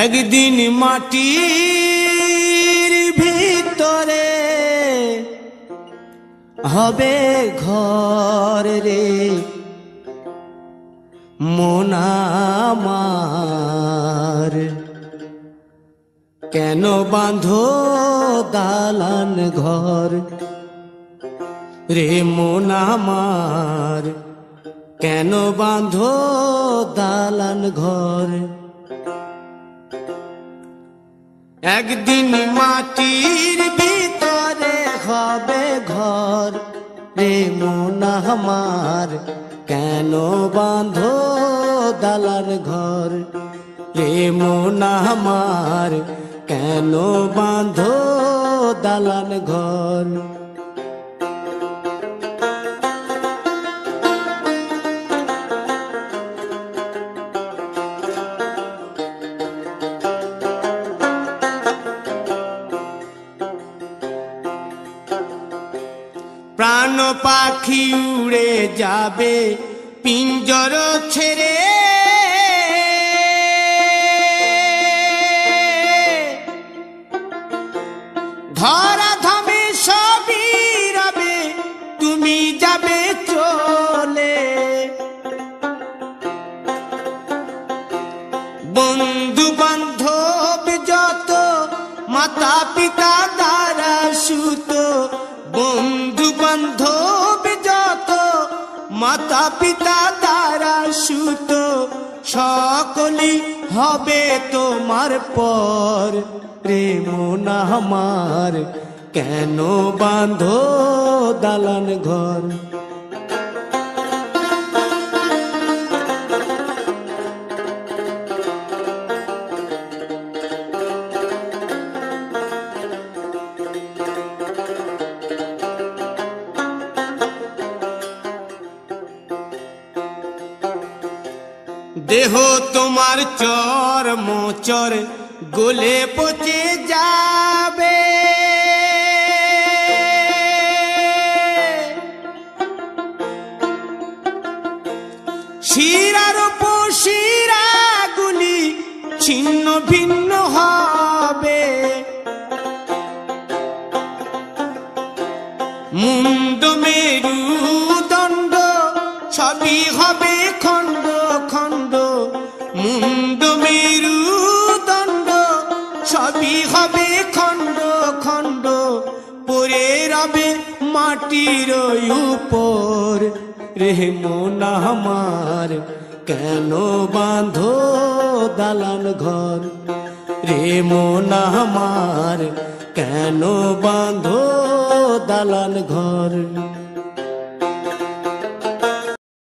একদিন মাটির ভিতরে হবে ঘর রে মন আমার, কেন বাঁধো দালান ঘর রে মন আমার, কেন বাঁধো দালান ঘর। একদিন মাটির ভিতরে হবে ঘর রে মন আমার, কেন বাঁধো দালান ঘর রে মন আমার, কেন বাঁধো দালান ঘর। প্রাণ পাখি উড়ে যাবে পিঞ্জর ছেড়ে, ধরা ধামে সবই রবে তুমি যাবে চলে। বন্ধু বান্ধব যত মাতা পিতা দ্বারা সুত, বন্ধু বান্ধব যত মাতা পিতা দ্বারা সুত, সকলই হবে তোমার পর রে মন আমার, কেন বাঁধো দালান ঘর। দেহ তোমার চর মোচর গলে পচে যাবে, শিরার উপশিরা গুলি ছিন্ন ভিন্ন হবে, মুন্ড মেরুদণ্ড সবই হবে খণ্ড খণ্ড, মুন্ড মেরুদণ্ড সবই হবে খণ্ড খণ্ড, পড়ে রবে মাটির উপর রে মন আমার, কেন বাঁধো দালান ঘর রে মন আমার, কেন বাঁধো দালান ঘর।